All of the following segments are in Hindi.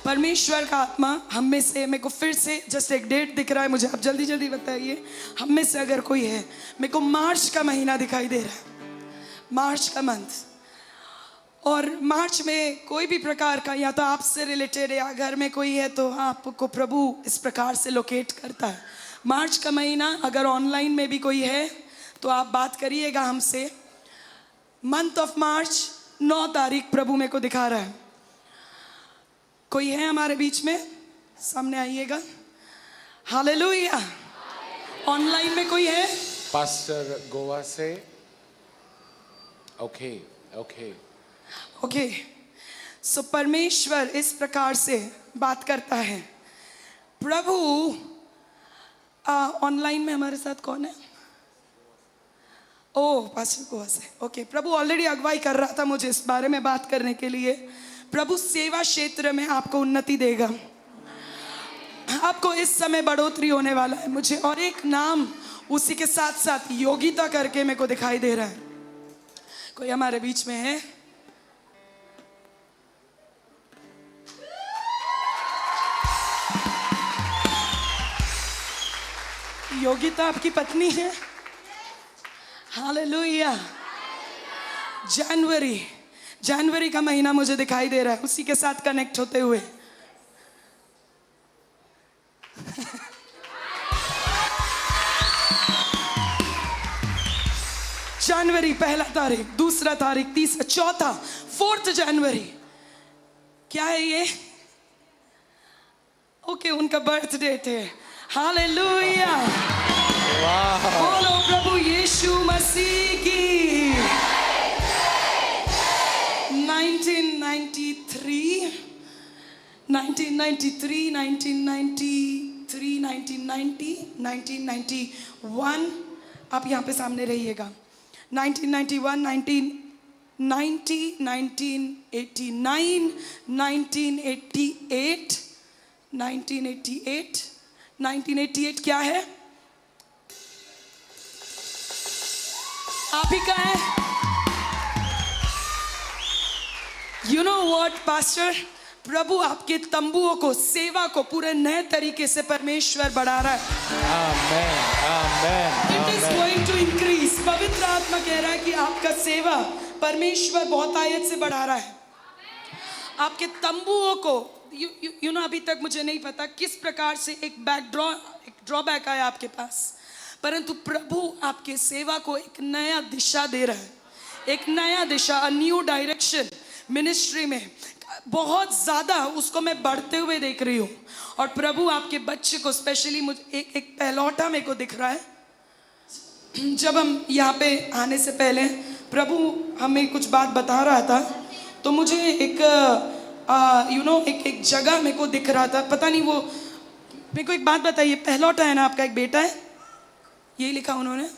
परमेश्वर का आत्मा हम में से, मेरे को फिर से जस्ट एक डेट दिख रहा है मुझे, आप जल्दी जल्दी बताइए। हम में से अगर कोई है, मेरे को मार्च का महीना दिखाई दे रहा है, मार्च का मंथ। और मार्च में कोई भी प्रकार का, या तो आपसे रिलेटेड या घर में कोई है, तो आपको प्रभु इस प्रकार से लोकेट करता है। मार्च का महीना, अगर ऑनलाइन में भी कोई है तो आप बात करिएगा हमसे। मंथ ऑफ मार्च 9 तारीख प्रभु मेरे को दिखा रहा है। कोई है हमारे बीच में? सामने आइएगा। हालेलुया। ऑनलाइन में कोई है? पास्टर गोवा से। ओके। सो परमेश्वर इस प्रकार से बात करता है। प्रभु ऑनलाइन में हमारे साथ कौन है? ओह, पास्टर गोवा से। ओके, प्रभु ऑलरेडी अगुवाई कर रहा था मुझे इस बारे में बात करने के लिए। प्रभु सेवा क्षेत्र में आपको उन्नति देगा, आपको इस समय बढ़ोतरी होने वाला है। मुझे और एक नाम उसी के साथ साथ योगिता करके मेरे को दिखाई दे रहा है। कोई हमारे बीच में है? योगिता आपकी पत्नी है? हालेलुया। जनवरी का महीना मुझे दिखाई दे रहा है, उसी के साथ कनेक्ट होते हुए। जनवरी 1 तारीख, 2 तारीख, 3, 4, 4 जनवरी। क्या है ये? ओके, उनका बर्थ डेट है। हालेलुया। बोलो प्रभु यीशु मसीह की। 1993, 1991, आप यहाँ पे सामने रहिएगा। 1991, 1990, 1989, 1988, 1988 क्या है? आप ही का है। You know what, pastor? प्रभु आपके तंबुओं को, सेवा को पूरे नए तरीके से परमेश्वर बढ़ा रहा है। आमेन। It is going to increase। पवित्र आत्मा कह रहा है कि आपका सेवा परमेश्वर बहुत आयत से बढ़ा रहा है। आपके तंबुओं को, you know, अभी तक मुझे नहीं पता किस प्रकार से एक ड्रॉबैक आया आपके पास, परंतु प्रभु आपके सेवा को एक नया दिशा दे रहा है, एक नया दिशा, अ न्यू डायरेक्शन मिनिस्ट्री में। बहुत ज़्यादा उसको मैं बढ़ते हुए देख रही हूँ। और प्रभु आपके बच्चे को स्पेशली, मुझे एक पहलौठा मेरे को दिख रहा है। जब हम यहाँ पे आने से पहले प्रभु हमें कुछ बात बता रहा था, तो मुझे एक एक जगह मेरे को दिख रहा था। पता नहीं, वो मेरे को एक बात बताइए, पहलौठा है ना आपका, एक बेटा है, यही लिखा उन्होंने,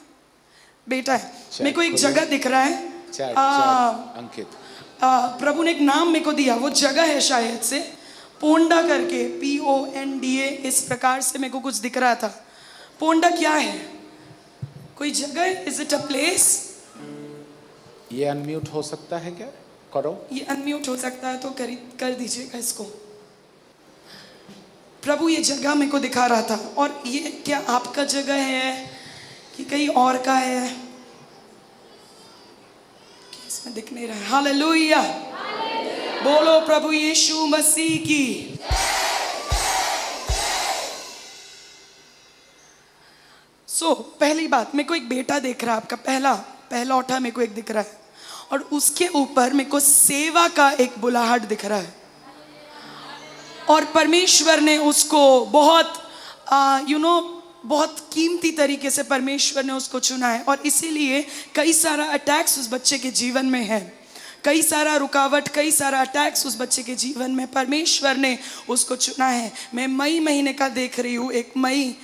बेटा है। मेरे को एक जगह दिख रहा है, अंकित। प्रभु ने एक नाम मेरे को दिया, वो जगह है शायद से पोंडा करके, PONDA, इस प्रकार से मेरे को कुछ दिख रहा था। पोंडा क्या है? कोई जगह? Is it a place? ये अनम्यूट हो सकता है क्या? करो। ये अनम्यूट हो सकता है तो कर दीजिएगा इसको। प्रभु ये जगह मेरे को दिखा रहा था। और ये क्या आपका जगह है कि कहीं और का है? इसमें दिख नहीं रहा है। हालेलुया। बोलो प्रभु यीशु मसीह की। पहली बात, मेरे को एक बेटा दिख रहा है, आपका पहलौठा मेरे को एक दिख रहा है, और उसके ऊपर मेरे को सेवा का एक बुलाहट दिख रहा है। और परमेश्वर ने उसको बहुत बहुत कीमती तरीके से परमेश्वर ने उसको चुना है। और इसीलिए कई सारा अटैक्स उस बच्चे के जीवन में है, कई सारा रुकावट, कई सारा अटैक्स उस बच्चे के जीवन में परमेश्वर ने उसको चुना है। मैं मई महीने का देख रही हूँ, एक मई,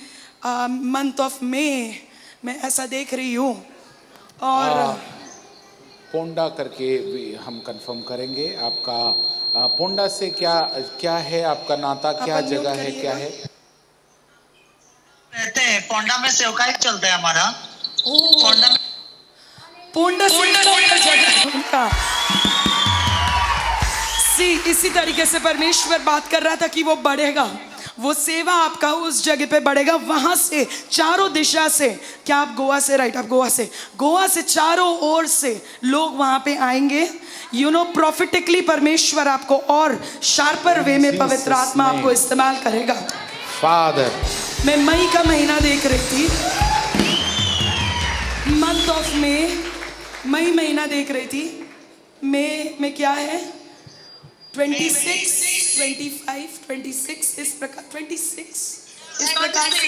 मंथ ऑफ मई मैं ऐसा देख रही हूँ। और पोंडा करके भी हम कंफर्म करेंगे। आपका पोंडा से क्या है आपका नाता? क्या जगह है, क्या है? रहते हैं पोंडा में, सेवकाई चलता है हमारा। पोंडा से जगह उनका इसी तरीके से परमेश्वर बात कर रहा था कि वो बढ़ेगा, वो सेवा आपका उस जगह पे बढ़ेगा, वहां से चारों दिशा से, क्या आप गोवा से, राइट, आप गोवा से चारों ओर से लोग वहां पे आएंगे। प्रॉफिटिकली परमेश्वर आपको और शार्पर वे में पवित्र आत्मा आपको इस्तेमाल करेगा। फादर, मैं मई का महीना देख रही थी, मंथ ऑफ मई महीना देख रही थी। मई में क्या है, 26, 25, 26 इस प्रकार, 26 इस प्रकार से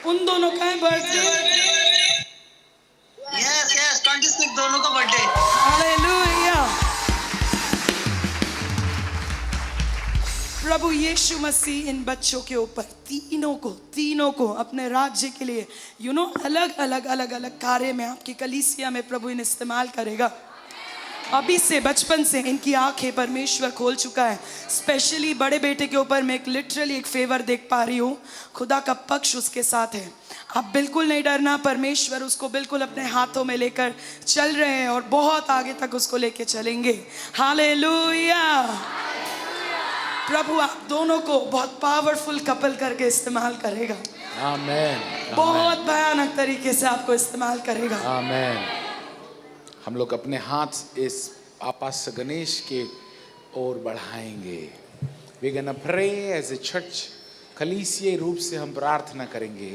उन दोनों का है बर्थडे। यस 26 दोनों का बर्थडे। हालेलुया। प्रभु यीशु मसीह इन बच्चों के ऊपर तीनों को अपने राज्य के लिए अलग अलग कार्य में आपकी कलीसिया में प्रभु इन्हें इस्तेमाल करेगा। अभी से बचपन से इनकी आंखें परमेश्वर खोल चुका है। स्पेशली बड़े बेटे के ऊपर मैं लिटरली एक फेवर देख पा रही हूँ। खुदा का पक्ष उसके साथ है। आप बिल्कुल नहीं डरना, परमेश्वर उसको बिल्कुल अपने हाथों में लेकर चल रहे हैं और बहुत आगे तक उसको लेके चलेंगे। हालेलुया। प्रभु आप दोनों को बहुत पावरफुल कपल करके इस्तेमाल करेगा। आमेन। बहुत भयानक तरीके से आपको इस्तेमाल करेगा। आमेन। हम लोग अपने हाथ इस आपास गणेश के ओर बढ़ाएंगे। We gonna pray as a church. कलीसियाई रूप से हम प्रार्थना करेंगे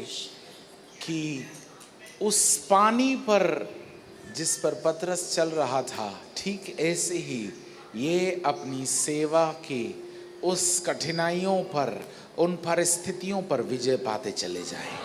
कि उस पानी पर जिस पर पतरस चल रहा था, ठीक ऐसे ही ये अपनी सेवा के उस कठिनाइयों पर, उन परिस्थितियों पर विजय पाते चले जाएं।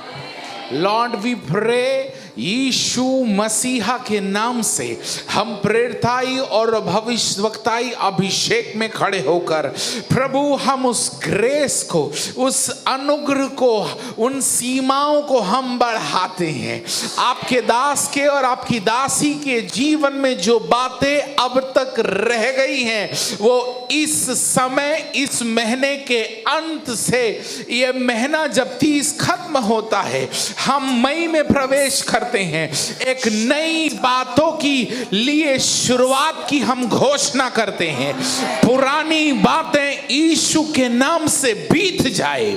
लॉर्ड वी प्रे यीशु मसीहा के नाम से हम प्रेरिताई और भविष्यवक्ताई अभिषेक में खड़े होकर प्रभु हम उस ग्रेस को, उस अनुग्रह को, उन सीमाओं को हम बढ़ाते हैं। आपके दास के और आपकी दासी के जीवन में जो बातें अब तक रह गई हैं वो इस समय, इस महीने के अंत से, ये महीना जब 30 खत्म होता है, हम मई में प्रवेश करते हैं। एक नई बातों की लिए शुरुआत की हम घोषणा करते हैं। पुरानी बातें यीशु के नाम से बीत जाए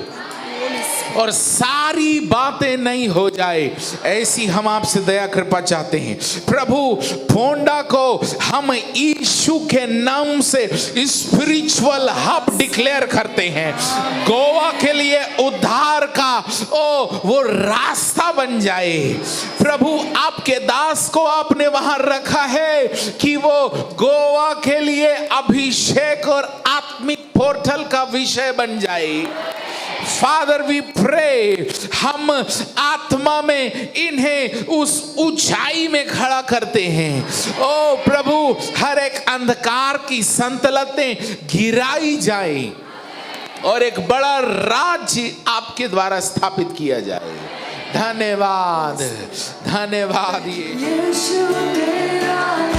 और सारी बातें नई हो जाए, ऐसी हम आपसे दया कृपा चाहते हैं। प्रभु फोंडा को हम यीशु के नाम से स्पिरिचुअल हब डिक्लेयर करते हैं। गोवा के लिए उद्धार का वो रास्ता बन जाए। प्रभु आपके दास को आपने वहां रखा है कि वो गोवा के लिए अभिषेक और आत्मिक पोर्टल का विषय बन जाए। फादर वी प्रे, हम आत्मा में इन्हें उस ऊंचाई में खड़ा करते हैं। ओ प्रभु, हर एक अंधकार की संतलतें गिराई जाए और एक बड़ा राज्य आपके द्वारा स्थापित किया जाए। धन्यवाद, धन्यवाद। शैतान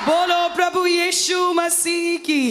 बोलो प्रभु यीशु मसीह की